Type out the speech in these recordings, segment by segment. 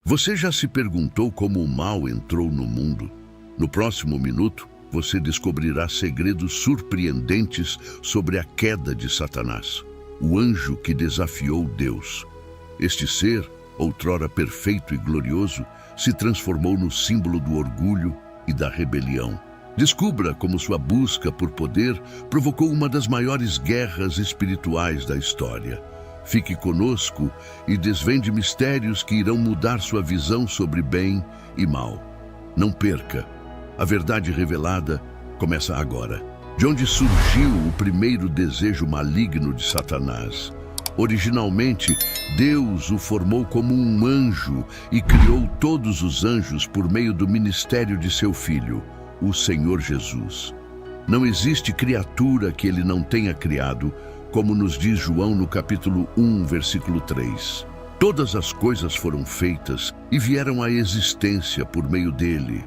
Você já se perguntou como o mal entrou no mundo? No próximo minuto, você descobrirá segredos surpreendentes sobre a queda de Satanás, o anjo que desafiou Deus. Este ser, outrora perfeito e glorioso, se transformou no símbolo do orgulho e da rebelião. Descubra como sua busca por poder provocou uma das maiores guerras espirituais da história. Fique conosco e desvende mistérios que irão mudar sua visão sobre bem e mal. Não perca! A verdade revelada começa agora. De onde surgiu o primeiro desejo maligno de Satanás? Originalmente, Deus o formou como um anjo e criou todos os anjos por meio do ministério de seu Filho, o Senhor Jesus. Não existe criatura que ele não tenha criado, como nos diz João no capítulo 1, versículo 3. Todas as coisas foram feitas e vieram à existência por meio dele.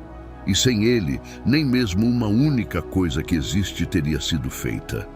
E sem ele, nem mesmo uma única coisa que existe teria sido feita.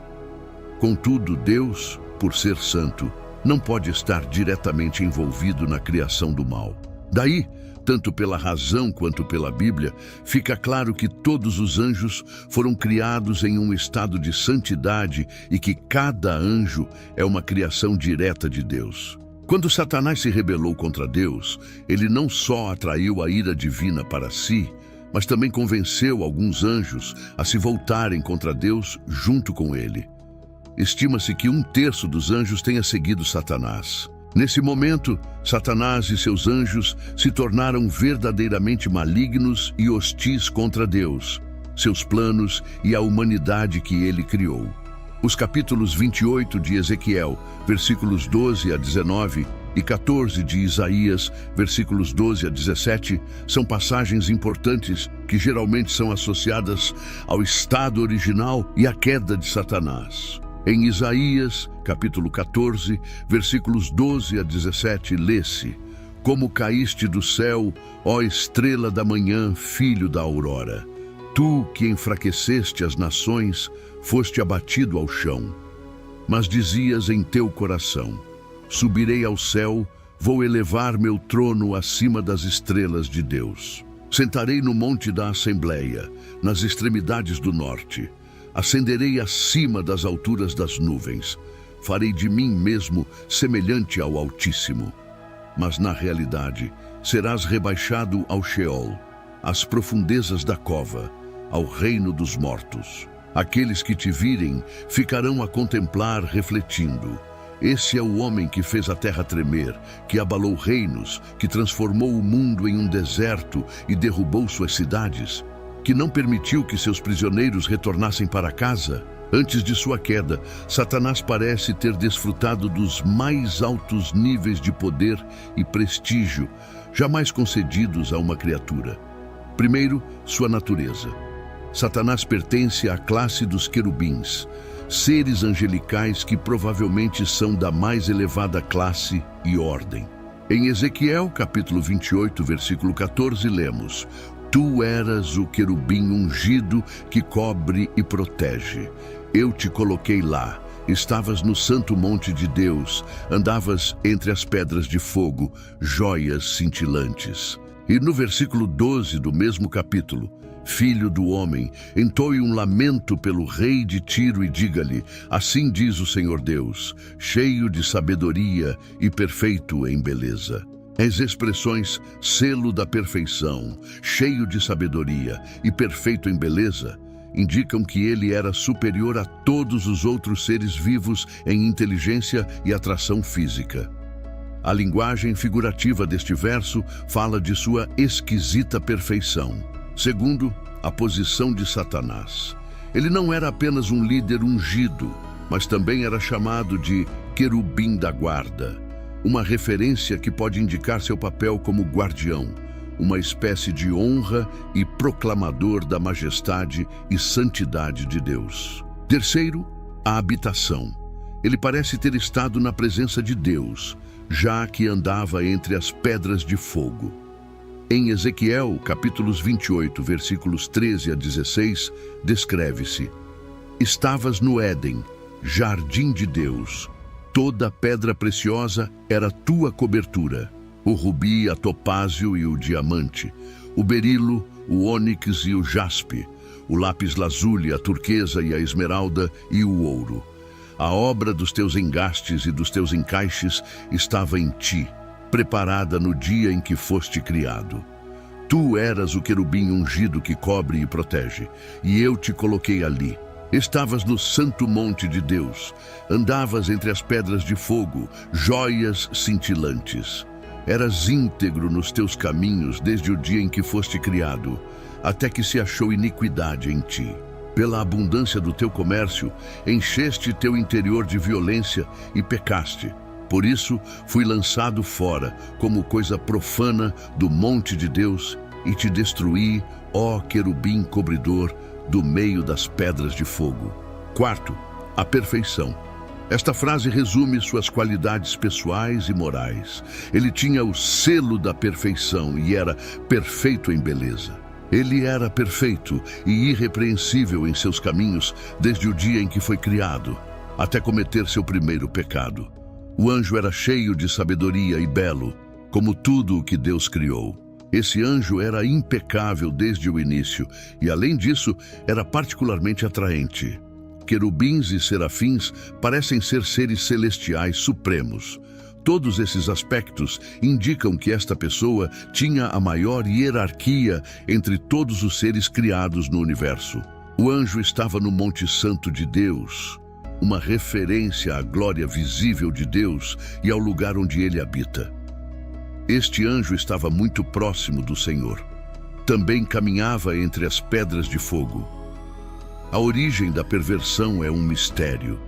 Contudo, Deus, por ser santo, não pode estar diretamente envolvido na criação do mal. Daí, tanto pela razão quanto pela Bíblia, fica claro que todos os anjos foram criados em um estado de santidade e que cada anjo é uma criação direta de Deus. Quando Satanás se rebelou contra Deus, ele não só atraiu a ira divina para si, mas também convenceu alguns anjos a se voltarem contra Deus junto com ele. Estima-se que 1/3 dos anjos tenha seguido Satanás. Nesse momento, Satanás e seus anjos se tornaram verdadeiramente malignos e hostis contra Deus, seus planos e a humanidade que ele criou. Os capítulos 28 de Ezequiel, versículos 12 a 19, e 14 de Isaías, versículos 12 a 17, são passagens importantes que geralmente são associadas ao estado original e à queda de Satanás. Em Isaías, capítulo 14, versículos 12 a 17, lê-se: Como caíste do céu, ó estrela da manhã, filho da aurora. Tu que enfraqueceste as nações, foste abatido ao chão. Mas dizias em teu coração: Subirei ao céu, vou elevar meu trono acima das estrelas de Deus. Sentarei no monte da Assembleia, nas extremidades do norte. Ascenderei acima das alturas das nuvens. Farei de mim mesmo semelhante ao Altíssimo. Mas na realidade, serás rebaixado ao Sheol, às profundezas da cova, ao reino dos mortos. Aqueles que te virem ficarão a contemplar refletindo. Esse é o homem que fez a terra tremer, que abalou reinos, que transformou o mundo em um deserto e derrubou suas cidades, que não permitiu que seus prisioneiros retornassem para casa. Antes de sua queda, Satanás parece ter desfrutado dos mais altos níveis de poder e prestígio jamais concedidos a uma criatura. Primeiro, sua natureza. Satanás pertence à classe dos querubins, seres angelicais que provavelmente são da mais elevada classe e ordem. Em Ezequiel, capítulo 28, versículo 14, lemos: Tu eras o querubim ungido que cobre e protege. Eu te coloquei lá. Estavas no santo monte de Deus, andavas entre as pedras de fogo, joias cintilantes. E no versículo 12 do mesmo capítulo: Filho do homem, entoe um lamento pelo rei de Tiro e diga-lhe: Assim diz o Senhor Deus, cheio de sabedoria e perfeito em beleza. As expressões selo da perfeição, cheio de sabedoria e perfeito em beleza indicam que ele era superior a todos os outros seres vivos em inteligência e atração física. A linguagem figurativa deste verso fala de sua esquisita perfeição. Segundo, a posição de Satanás. Ele não era apenas um líder ungido, mas também era chamado de querubim da guarda, uma referência que pode indicar seu papel como guardião, uma espécie de honra e proclamador da majestade e santidade de Deus. Terceiro, a habitação. Ele parece ter estado na presença de Deus, já que andava entre as pedras de fogo. Em Ezequiel, capítulos 28, versículos 13 a 16, descreve-se: Estavas no Éden, jardim de Deus. Toda pedra preciosa era tua cobertura. o rubi, a topázio e o diamante, o berilo, o ônix e o jaspe, o lápis-lazuli, a turquesa e a esmeralda e o ouro. A obra dos teus engastes e dos teus encaixes estava em ti, preparada no dia em que foste criado. Tu eras o querubim ungido que cobre e protege, e eu te coloquei ali. Estavas no santo monte de Deus, andavas entre as pedras de fogo, joias cintilantes. Eras íntegro nos teus caminhos desde o dia em que foste criado, até que se achou iniquidade em ti. Pela abundância do teu comércio, encheste teu interior de violência e pecaste. Por isso, fui lançado fora, como coisa profana do monte de Deus, e te destruí, ó querubim cobridor, do meio das pedras de fogo. Quarto, a perfeição. Esta frase resume suas qualidades pessoais e morais. Ele tinha o selo da perfeição e era perfeito em beleza. Ele era perfeito e irrepreensível em seus caminhos desde o dia em que foi criado, até cometer seu primeiro pecado. O anjo era cheio de sabedoria e belo, como tudo o que Deus criou. Esse anjo era impecável desde o início e, além disso, era particularmente atraente. Querubins e serafins parecem ser seres celestiais supremos. Todos esses aspectos indicam que esta pessoa tinha a maior hierarquia entre todos os seres criados no universo. O anjo estava no Monte Santo de Deus, uma referência à glória visível de Deus e ao lugar onde ele habita. Este anjo estava muito próximo do Senhor. Também caminhava entre as pedras de fogo. A origem da perversão é um mistério.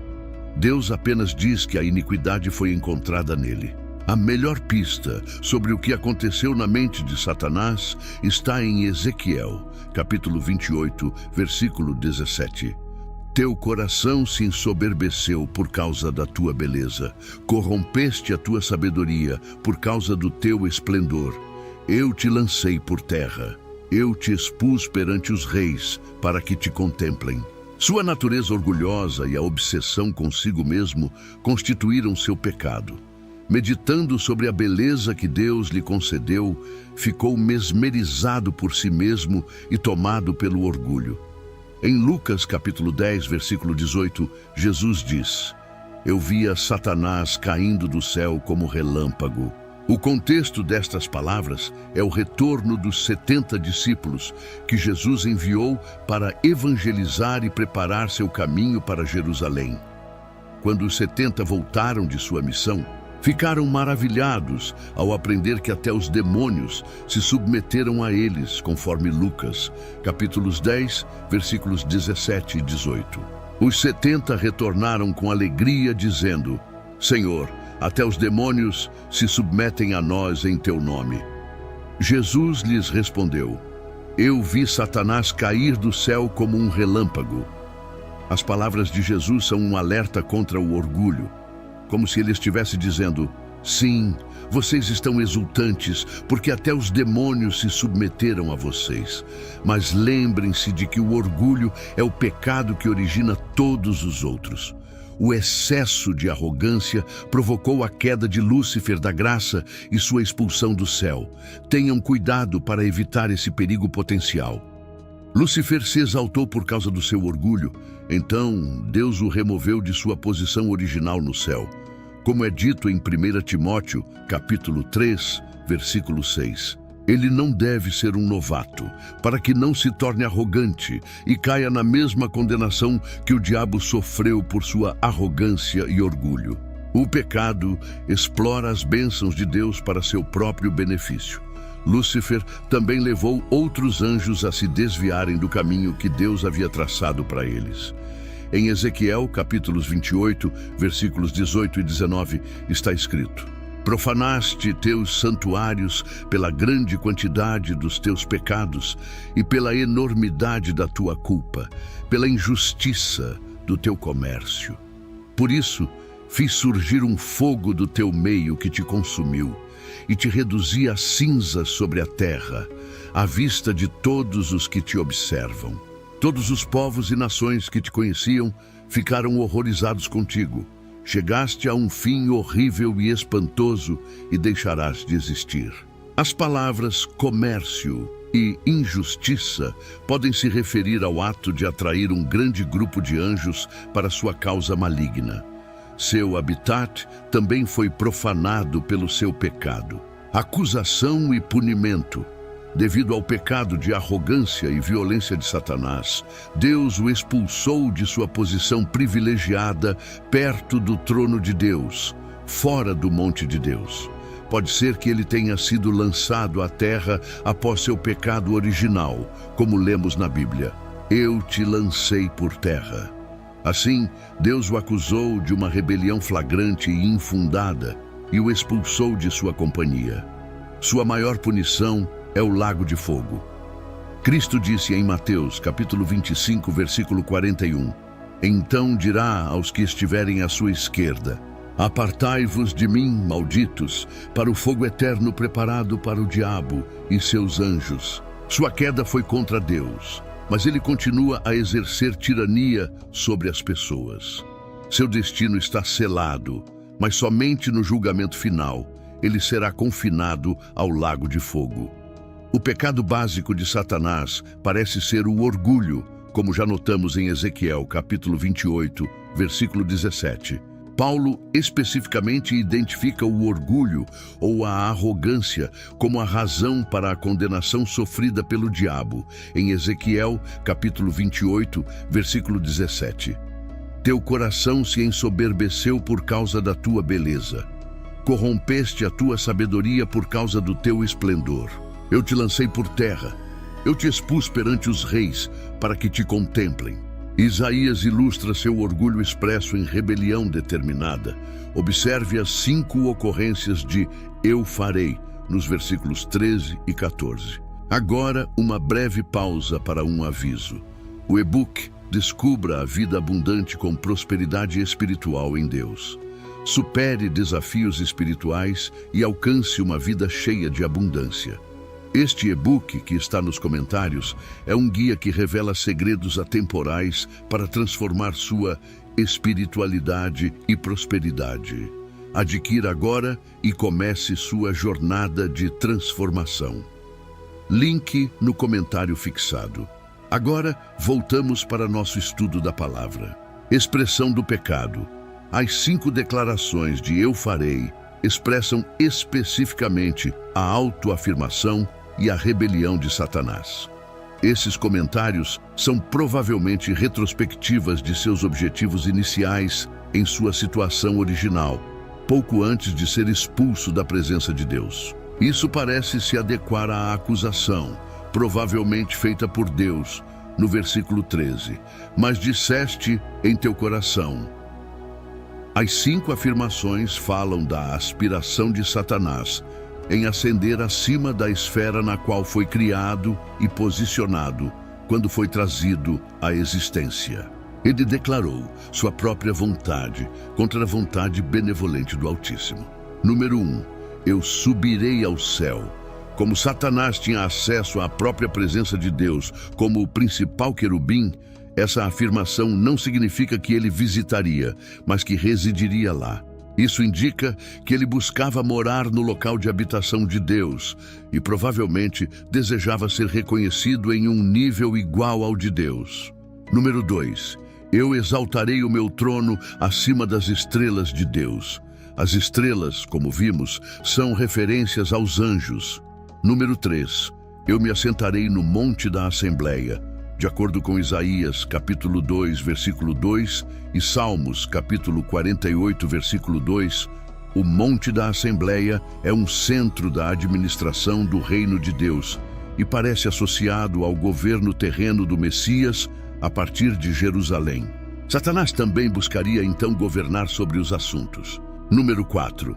Deus apenas diz que a iniquidade foi encontrada nele. A melhor pista sobre o que aconteceu na mente de Satanás está em Ezequiel, capítulo 28, versículo 17. Teu coração se ensoberbeceu por causa da tua beleza. Corrompeste a tua sabedoria por causa do teu esplendor. Eu te lancei por terra. Eu te expus perante os reis para que te contemplem. Sua natureza orgulhosa e a obsessão consigo mesmo constituíram seu pecado. Meditando sobre a beleza que Deus lhe concedeu, ficou mesmerizado por si mesmo e tomado pelo orgulho. Em Lucas capítulo 10, versículo 18, Jesus diz: Eu via Satanás caindo do céu como relâmpago. O contexto destas palavras é o retorno dos 70 discípulos que Jesus enviou para evangelizar e preparar seu caminho para Jerusalém. Quando os 70 voltaram de sua missão, ficaram maravilhados ao aprender que até os demônios se submeteram a eles, conforme Lucas, capítulos 10, versículos 17 e 18. Os 70 retornaram com alegria, dizendo: Senhor, até os demônios se submetem a nós em teu nome. Jesus lhes respondeu: Eu vi Satanás cair do céu como um relâmpago. As palavras de Jesus são um alerta contra o orgulho, como se ele estivesse dizendo: Sim, vocês estão exultantes, porque até os demônios se submeteram a vocês. Mas lembrem-se de que o orgulho é o pecado que origina todos os outros. O excesso de arrogância provocou a queda de Lúcifer da graça e sua expulsão do céu. Tenham cuidado para evitar esse perigo potencial. Lúcifer se exaltou por causa do seu orgulho, então Deus o removeu de sua posição original no céu. Como é dito em 1 Timóteo, capítulo 3, versículo 6. Ele não deve ser um novato, para que não se torne arrogante e caia na mesma condenação que o diabo sofreu por sua arrogância e orgulho. O pecado explora as bênçãos de Deus para seu próprio benefício. Lúcifer também levou outros anjos a se desviarem do caminho que Deus havia traçado para eles. Em Ezequiel, capítulos 28, versículos 18 e 19, está escrito: Profanaste teus santuários pela grande quantidade dos teus pecados e pela enormidade da tua culpa, pela injustiça do teu comércio. Por isso, fiz surgir um fogo do teu meio que te consumiu e te reduzi a cinzas sobre a terra, à vista de todos os que te observam. Todos os povos e nações que te conheciam ficaram horrorizados contigo. chegaste a um fim horrível e espantoso e deixarás de existir. As palavras comércio e injustiça podem se referir ao ato de atrair um grande grupo de anjos para sua causa maligna. Seu habitat também foi profanado pelo seu pecado. Acusação e punimento. Devido ao pecado de arrogância e violência de Satanás, Deus o expulsou de sua posição privilegiada perto do trono de Deus, fora do monte de Deus. Pode ser que ele tenha sido lançado à terra após seu pecado original, como lemos na Bíblia. Eu te lancei por terra. Assim, Deus o acusou de uma rebelião flagrante e infundada e o expulsou de sua companhia. Sua maior punição é o lago de fogo. Cristo disse em Mateus, capítulo 25, versículo 41, então dirá aos que estiverem à sua esquerda, apartai-vos de mim, malditos, para o fogo eterno preparado para o diabo e seus anjos. Sua queda foi contra Deus, mas ele continua a exercer tirania sobre as pessoas. Seu destino está selado, mas somente no julgamento final ele será confinado ao lago de fogo. O pecado básico de Satanás parece ser o orgulho, como já notamos em Ezequiel, capítulo 28, versículo 17. Paulo especificamente identifica o orgulho ou a arrogância como a razão para a condenação sofrida pelo diabo, em Ezequiel, capítulo 28, versículo 17. Teu coração se ensoberbeceu por causa da tua beleza. Corrompeste a tua sabedoria por causa do teu esplendor. Eu te lancei por terra. Eu te expus perante os reis para que te contemplem. Isaías ilustra seu orgulho expresso em rebelião determinada. Observe as 5 ocorrências de eu farei, nos versículos 13 e 14. Agora, uma breve pausa para um aviso. O e-book Descubra a Vida Abundante com Prosperidade Espiritual em Deus. Supere desafios espirituais e alcance uma vida cheia de abundância. Este e-book, que está nos comentários, é um guia que revela segredos atemporais para transformar sua espiritualidade e prosperidade. Adquira agora e comece sua jornada de transformação. Link no comentário fixado. Agora, voltamos para nosso estudo da palavra. Expressão do pecado. As 5 declarações de eu farei expressam especificamente a autoafirmação e a rebelião de Satanás. Esses comentários são provavelmente retrospectivas de seus objetivos iniciais em sua situação original, pouco antes de ser expulso da presença de Deus. Isso parece se adequar à acusação, provavelmente feita por Deus, no versículo 13. Mas disseste em teu coração. As 5 afirmações falam da aspiração de Satanás em ascender acima da esfera na qual foi criado e posicionado quando foi trazido à existência. Ele declarou sua própria vontade contra a vontade benevolente do Altíssimo. Número 1. Eu subirei ao céu. Como Satanás tinha acesso à própria presença de Deus como o principal querubim, essa afirmação não significa que ele visitaria, mas que residiria lá. Isso indica que ele buscava morar no local de habitação de Deus e provavelmente desejava ser reconhecido em um nível igual ao de Deus. Número 2. Eu exaltarei o meu trono acima das estrelas de Deus. As estrelas, como vimos, são referências aos anjos. Número 3. Eu me assentarei no monte da Assembleia. De acordo com Isaías, capítulo 2, versículo 2, e Salmos, capítulo 48, versículo 2, o Monte da Assembleia é um centro da administração do reino de Deus e parece associado ao governo terreno do Messias a partir de Jerusalém. Satanás também buscaria então governar sobre os assuntos. Número 4.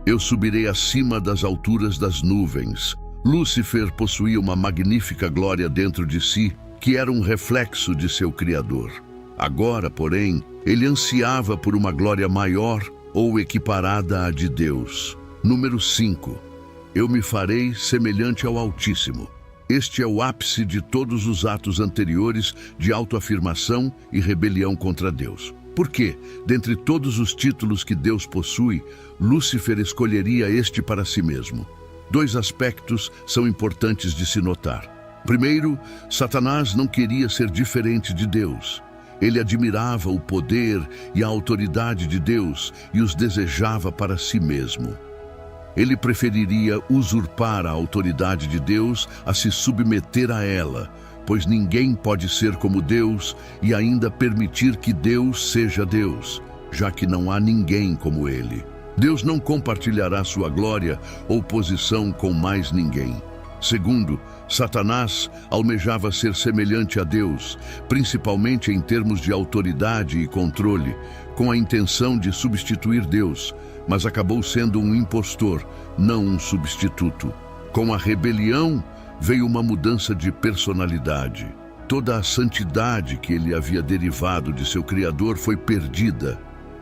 Eu subirei acima das alturas das nuvens. Lúcifer possuía uma magnífica glória dentro de si, que era um reflexo de seu Criador. Agora, porém, ele ansiava por uma glória maior ou equiparada à de Deus. Número 5. Eu me farei semelhante ao Altíssimo. Este é o ápice de todos os atos anteriores de autoafirmação e rebelião contra Deus. Por que, dentre todos os títulos que Deus possui, Lúcifer escolheria este para si mesmo? Dois aspectos são importantes de se notar. Primeiro, Satanás não queria ser diferente de Deus. Ele admirava o poder e a autoridade de Deus e os desejava para si mesmo. Ele preferiria usurpar a autoridade de Deus a se submeter a ela, pois ninguém pode ser como Deus e ainda permitir que Deus seja Deus, já que não há ninguém como Ele. Deus não compartilhará sua glória ou posição com mais ninguém. Segundo, Satanás almejava ser semelhante a Deus, principalmente em termos de autoridade e controle, com a intenção de substituir Deus, mas acabou sendo um impostor, não um substituto. Com a rebelião, veio uma mudança de personalidade. Toda a santidade que ele havia derivado de seu Criador foi perdida,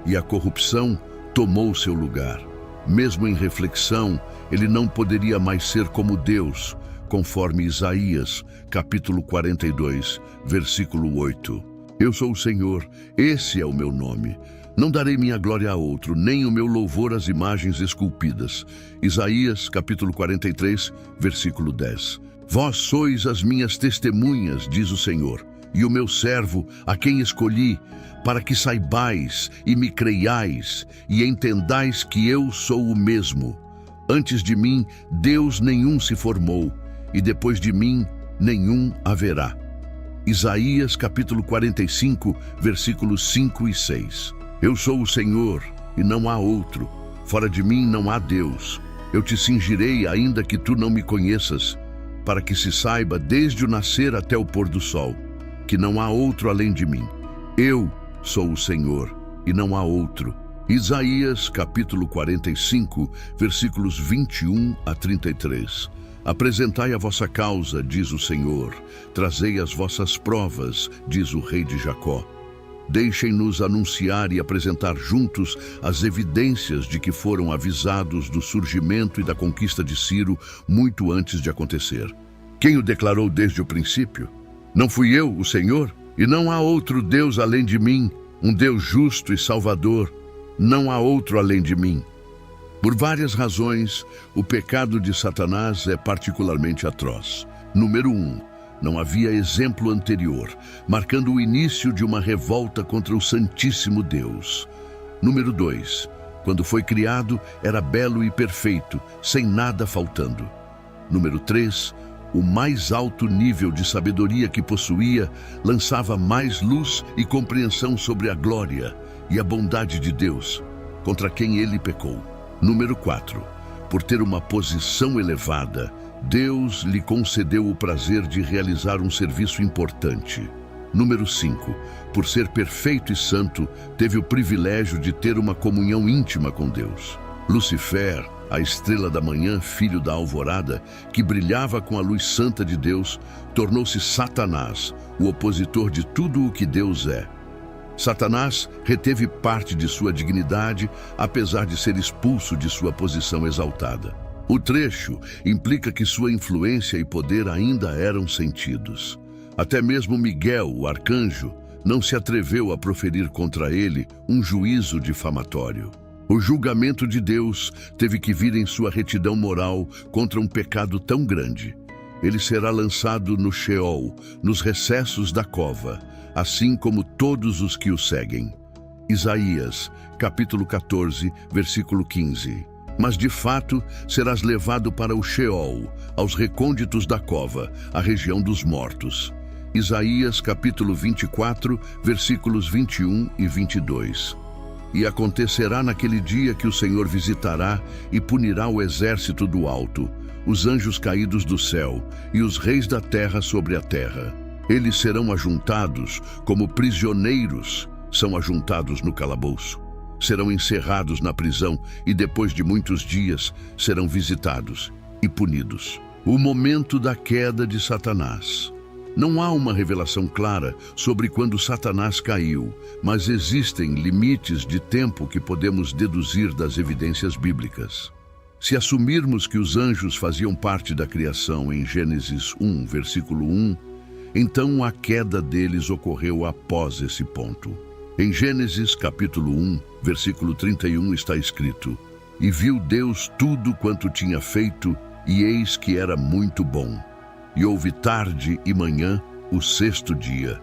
e a corrupção tomou seu lugar. Mesmo em reflexão, ele não poderia mais ser como Deus, conforme Isaías, capítulo 42, versículo 8. Eu sou o Senhor, esse é o meu nome. Não darei minha glória a outro, nem o meu louvor às imagens esculpidas. Isaías, capítulo 43, versículo 10. Vós sois as minhas testemunhas, diz o Senhor, e o meu servo, a quem escolhi, para que saibais e me creiais, e entendais que eu sou o mesmo. Antes de mim, Deus nenhum se formou, e depois de mim, nenhum haverá. Isaías, capítulo 45, versículos 5 e 6. Eu sou o Senhor, e não há outro. Fora de mim não há Deus. Eu te cingirei, ainda que tu não me conheças, para que se saiba desde o nascer até o pôr do sol, que não há outro além de mim. Eu sou o Senhor, e não há outro. Isaías, capítulo 45, versículos 21 a 33. Apresentai a vossa causa, diz o Senhor, trazei as vossas provas, diz o Rei de Jacó. Deixem-nos anunciar e apresentar juntos as evidências de que foram avisados do surgimento e da conquista de Ciro muito antes de acontecer. Quem o declarou desde o princípio? Não fui eu, o Senhor? E não há outro Deus além de mim, um Deus justo e salvador. Não há outro além de mim. Por várias razões, o pecado de Satanás é particularmente atroz. Número 1. Não havia exemplo anterior, marcando o início de uma revolta contra o Santíssimo Deus. Número 2. Quando foi criado, era belo e perfeito, sem nada faltando. Número 3. O mais alto nível de sabedoria que possuía lançava mais luz e compreensão sobre a glória e a bondade de Deus, contra quem ele pecou. Número 4. Por ter uma posição elevada, Deus lhe concedeu o prazer de realizar um serviço importante. Número 5. Por ser perfeito e santo, teve o privilégio de ter uma comunhão íntima com Deus. Lucifer, a estrela da manhã, filho da alvorada, que brilhava com a luz santa de Deus, tornou-se Satanás, o opositor de tudo o que Deus é. Satanás reteve parte de sua dignidade, apesar de ser expulso de sua posição exaltada. O trecho implica que sua influência e poder ainda eram sentidos. Até mesmo Miguel, o arcanjo, não se atreveu a proferir contra ele um juízo difamatório. O julgamento de Deus teve que vir em sua retidão moral contra um pecado tão grande. Ele será lançado no Sheol, nos recessos da cova, assim como todos os que o seguem. Isaías, capítulo 14, versículo 15. Mas de fato serás levado para o Sheol, aos recônditos da cova, a região dos mortos. Isaías, capítulo 24, versículos 21 e 22. E acontecerá naquele dia que o Senhor visitará e punirá o exército do alto, os anjos caídos do céu e os reis da terra sobre a terra. Eles serão ajuntados como prisioneiros são ajuntados no calabouço. Serão encerrados na prisão e depois de muitos dias serão visitados e punidos. O momento da queda de Satanás. Não há uma revelação clara sobre quando Satanás caiu, mas existem limites de tempo que podemos deduzir das evidências bíblicas. Se assumirmos que os anjos faziam parte da criação em Gênesis 1, versículo 1, então a queda deles ocorreu após esse ponto. Em Gênesis capítulo 1, versículo 31 está escrito: E viu Deus tudo quanto tinha feito, e eis que era muito bom. E houve tarde e manhã, o sexto dia.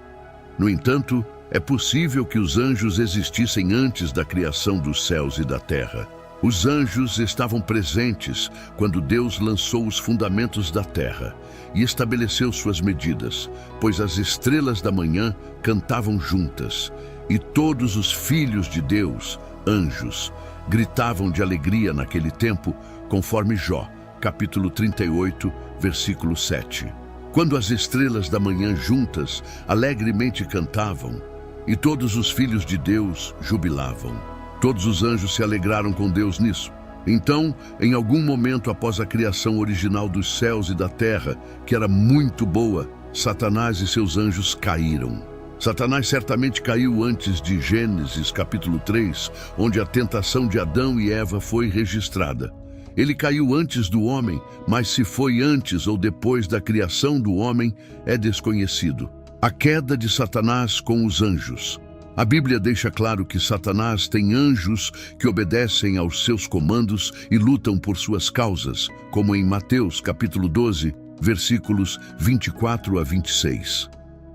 No entanto, é possível que os anjos existissem antes da criação dos céus e da terra. Os anjos estavam presentes quando Deus lançou os fundamentos da terra e estabeleceu suas medidas, pois as estrelas da manhã cantavam juntas, e todos os filhos de Deus, anjos, gritavam de alegria naquele tempo, conforme Jó, capítulo 38, versículo 7. Quando as estrelas da manhã juntas alegremente cantavam, e todos os filhos de Deus jubilavam. Todos os anjos se alegraram com Deus nisso. Então, em algum momento após a criação original dos céus e da terra, que era muito boa, Satanás e seus anjos caíram. Satanás certamente caiu antes de Gênesis capítulo 3, onde a tentação de Adão e Eva foi registrada. Ele caiu antes do homem, mas se foi antes ou depois da criação do homem é desconhecido. A queda de Satanás com os anjos. A Bíblia deixa claro que Satanás tem anjos que obedecem aos seus comandos e lutam por suas causas, como em Mateus capítulo 12, versículos 24 a 26.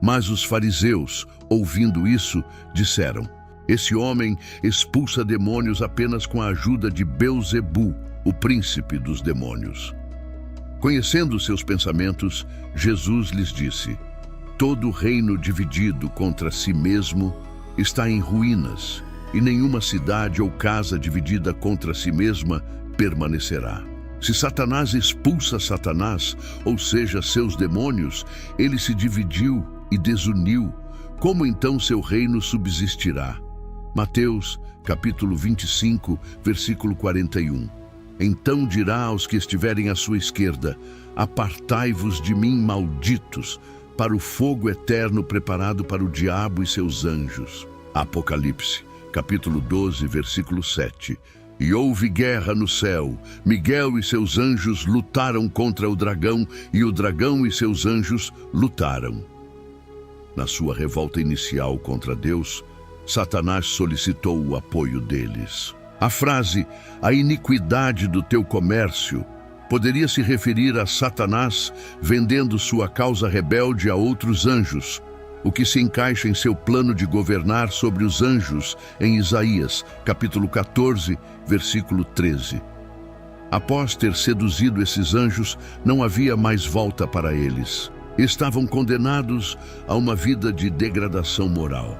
Mas os fariseus, ouvindo isso, disseram: Esse homem expulsa demônios apenas com a ajuda de Belzebu, o príncipe dos demônios. Conhecendo seus pensamentos, Jesus lhes disse: Todo reino dividido contra si mesmo está em ruínas, e nenhuma cidade ou casa dividida contra si mesma permanecerá. Se Satanás expulsa Satanás, ou seja, seus demônios, ele se dividiu e desuniu. Como então seu reino subsistirá? Mateus, capítulo 25, versículo 41. Então dirá aos que estiverem à sua esquerda: Apartai-vos de mim, malditos, para o fogo eterno preparado para o diabo e seus anjos. Apocalipse, capítulo 12, versículo 7. E houve guerra no céu. Miguel e seus anjos lutaram contra o dragão, e o dragão e seus anjos lutaram. Na sua revolta inicial contra Deus, Satanás solicitou o apoio deles. A frase, a iniquidade do teu comércio, poderia se referir a Satanás vendendo sua causa rebelde a outros anjos, o que se encaixa em seu plano de governar sobre os anjos em Isaías, capítulo 14, versículo 13. Após ter seduzido esses anjos, não havia mais volta para eles. Estavam condenados a uma vida de degradação moral.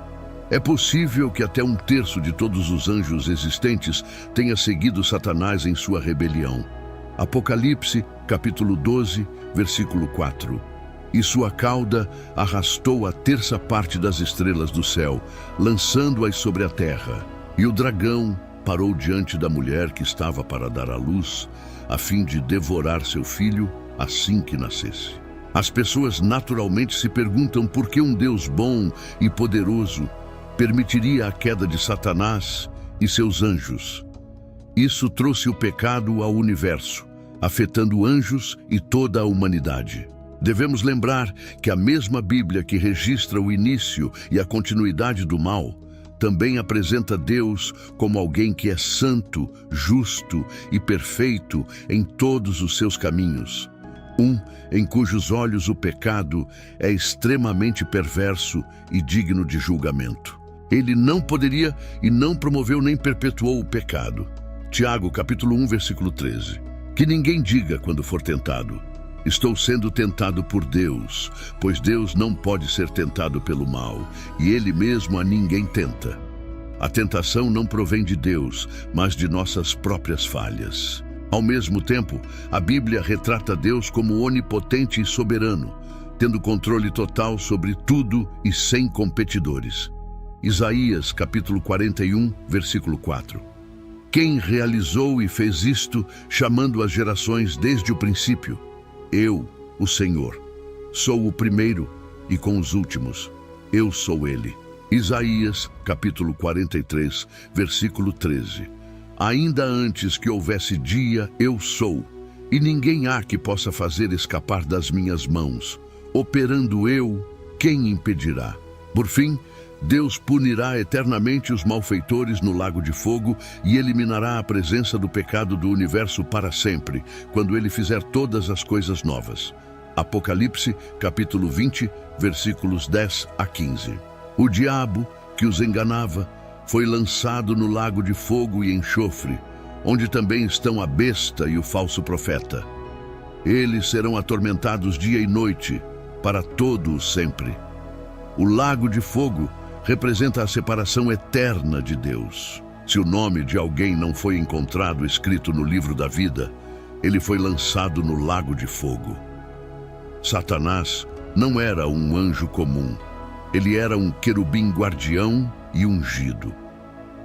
É possível que até 1/3 de todos os anjos existentes tenha seguido Satanás em sua rebelião. Apocalipse, capítulo 12, versículo 4. E sua cauda arrastou a 1/3 parte das estrelas do céu, lançando-as sobre a terra. E o dragão parou diante da mulher que estava para dar à luz, a fim de devorar seu filho assim que nascesse. As pessoas naturalmente se perguntam por que um Deus bom e poderoso permitiria a queda de Satanás e seus anjos. Isso trouxe o pecado ao universo, afetando anjos e toda a humanidade. Devemos lembrar que a mesma Bíblia que registra o início e a continuidade do mal, também apresenta Deus como alguém que é santo, justo e perfeito em todos os seus caminhos. Em cujos olhos o pecado é extremamente perverso e digno de julgamento. Ele não poderia e não promoveu nem perpetuou o pecado. Tiago, capítulo 1, versículo 13. Que ninguém diga quando for tentado: Estou sendo tentado por Deus, pois Deus não pode ser tentado pelo mal, e Ele mesmo a ninguém tenta. A tentação não provém de Deus, mas de nossas próprias falhas. Ao mesmo tempo, a Bíblia retrata Deus como onipotente e soberano, tendo controle total sobre tudo e sem competidores. Isaías, capítulo 41, versículo 4. Quem realizou e fez isto, chamando as gerações desde o princípio? Eu, o Senhor, sou o primeiro e com os últimos. Eu sou Ele. Isaías, capítulo 43, versículo 13. Ainda antes que houvesse dia, eu sou, e ninguém há que possa fazer escapar das minhas mãos. Operando eu, quem impedirá? Por fim, Deus punirá eternamente os malfeitores no lago de fogo e eliminará a presença do pecado do universo para sempre, quando ele fizer todas as coisas novas. Apocalipse, capítulo 20, versículos 10 a 15. O diabo, que os enganava, foi lançado no lago de fogo e enxofre, onde também estão a besta e o falso profeta. Eles serão atormentados dia e noite, para todo o sempre. O lago de fogo representa a separação eterna de Deus. Se o nome de alguém não foi encontrado escrito no livro da vida, ele foi lançado no lago de fogo. Satanás não era um anjo comum. Ele era um querubim guardião e ungido.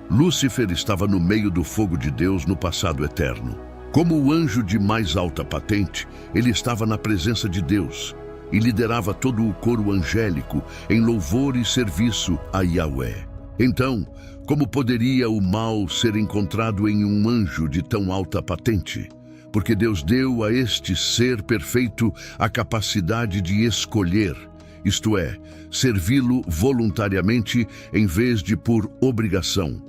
Lúcifer estava no meio do fogo de Deus no passado eterno. Como o anjo de mais alta patente, ele estava na presença de Deus e liderava todo o coro angélico em louvor e serviço a Yahweh. Então, como poderia o mal ser encontrado em um anjo de tão alta patente? Porque Deus deu a este ser perfeito a capacidade de escolher, isto é, servi-lo voluntariamente em vez de por obrigação.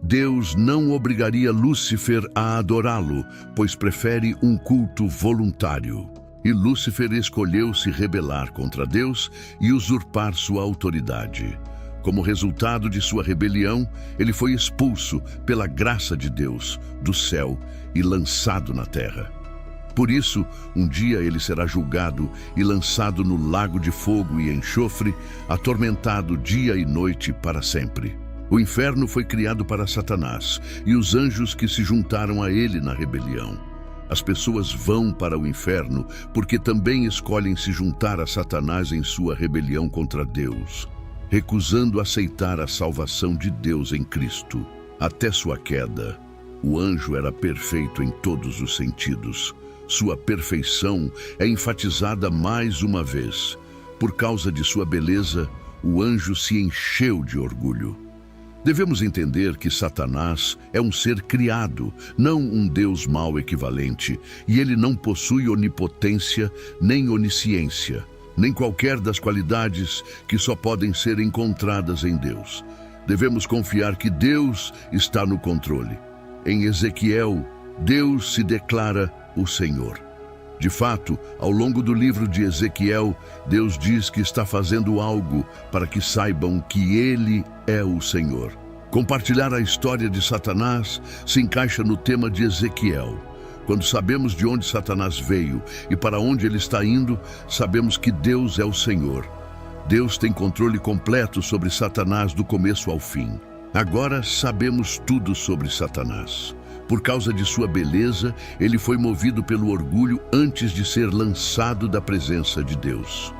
Deus não obrigaria Lúcifer a adorá-lo, pois prefere um culto voluntário. E Lúcifer escolheu se rebelar contra Deus e usurpar sua autoridade. Como resultado de sua rebelião, ele foi expulso pela graça de Deus do céu e lançado na terra. Por isso, um dia ele será julgado e lançado no lago de fogo e enxofre, atormentado dia e noite para sempre. O inferno foi criado para Satanás e os anjos que se juntaram a ele na rebelião. As pessoas vão para o inferno porque também escolhem se juntar a Satanás em sua rebelião contra Deus, recusando aceitar a salvação de Deus em Cristo. Até sua queda, o anjo era perfeito em todos os sentidos. Sua perfeição é enfatizada mais uma vez. Por causa de sua beleza, o anjo se encheu de orgulho. Devemos entender que Satanás é um ser criado, não um Deus mau equivalente, e ele não possui onipotência nem onisciência, nem qualquer das qualidades que só podem ser encontradas em Deus. Devemos confiar que Deus está no controle. Em Ezequiel, Deus se declara o Senhor. De fato, ao longo do livro de Ezequiel, Deus diz que está fazendo algo para que saibam que Ele é o Senhor. Compartilhar a história de Satanás se encaixa no tema de Ezequiel. Quando sabemos de onde Satanás veio e para onde ele está indo, sabemos que Deus é o Senhor. Deus tem controle completo sobre Satanás do começo ao fim. Agora sabemos tudo sobre Satanás. Por causa de sua beleza, ele foi movido pelo orgulho antes de ser lançado da presença de Deus.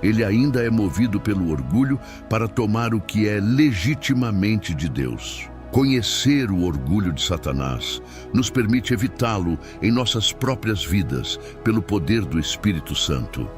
Ele ainda é movido pelo orgulho para tomar o que é legitimamente de Deus. Conhecer o orgulho de Satanás nos permite evitá-lo em nossas próprias vidas pelo poder do Espírito Santo.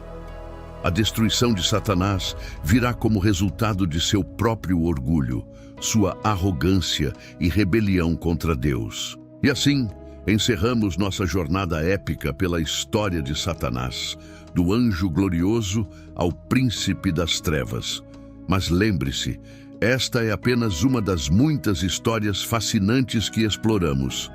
A destruição de Satanás virá como resultado de seu próprio orgulho, sua arrogância e rebelião contra Deus. E assim, encerramos nossa jornada épica pela história de Satanás, do anjo glorioso ao príncipe das trevas. Mas lembre-se, esta é apenas uma das muitas histórias fascinantes que exploramos.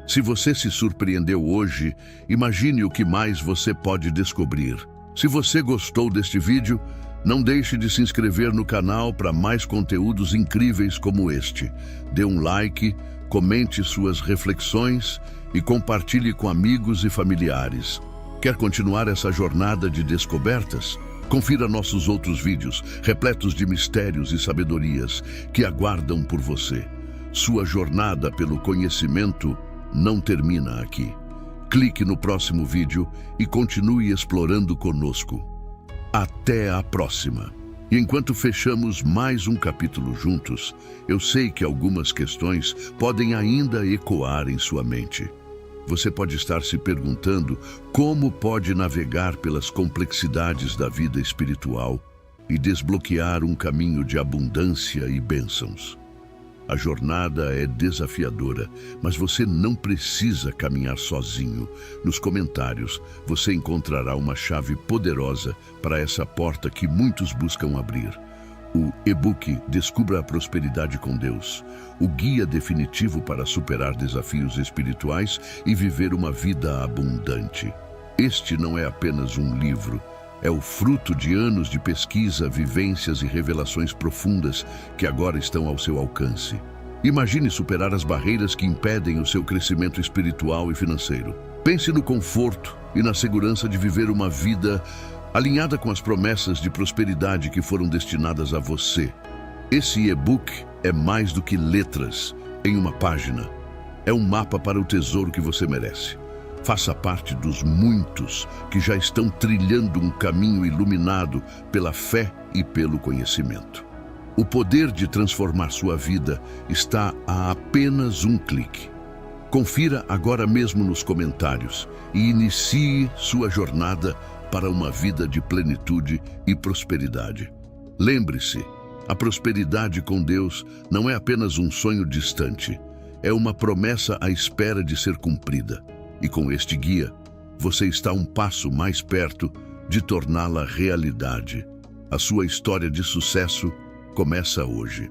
Se você se surpreendeu hoje, imagine o que mais você pode descobrir. Se você gostou deste vídeo, não deixe de se inscrever no canal para mais conteúdos incríveis como este. Dê um like, comente suas reflexões e compartilhe com amigos e familiares. Quer continuar essa jornada de descobertas? Confira nossos outros vídeos, repletos de mistérios e sabedorias, que aguardam por você. Sua jornada pelo conhecimento não termina aqui. Clique no próximo vídeo e continue explorando conosco. Até a próxima! E enquanto fechamos mais um capítulo juntos, eu sei que algumas questões podem ainda ecoar em sua mente. Você pode estar se perguntando como pode navegar pelas complexidades da vida espiritual e desbloquear um caminho de abundância e bênçãos. A jornada é desafiadora, mas você não precisa caminhar sozinho. Nos comentários, você encontrará uma chave poderosa para essa porta que muitos buscam abrir. o e-book Descubra a Prosperidade com Deus, o guia definitivo para superar desafios espirituais e viver uma vida abundante. Este não é apenas um livro, é o fruto de anos de pesquisa, vivências e revelações profundas que agora estão ao seu alcance. Imagine superar as barreiras que impedem o seu crescimento espiritual e financeiro. Pense no conforto e na segurança de viver uma vida alinhada com as promessas de prosperidade que foram destinadas a você. Esse e-book é mais do que letras em uma página. É um mapa para o tesouro que você merece. Faça parte dos muitos que já estão trilhando um caminho iluminado pela fé e pelo conhecimento. O poder de transformar sua vida está a apenas um clique. Confira agora mesmo nos comentários e inicie sua jornada para uma vida de plenitude e prosperidade. Lembre-se, a prosperidade com Deus não é apenas um sonho distante, é uma promessa à espera de ser cumprida. E com este guia, você está um passo mais perto de torná-la realidade. A sua história de sucesso começa hoje.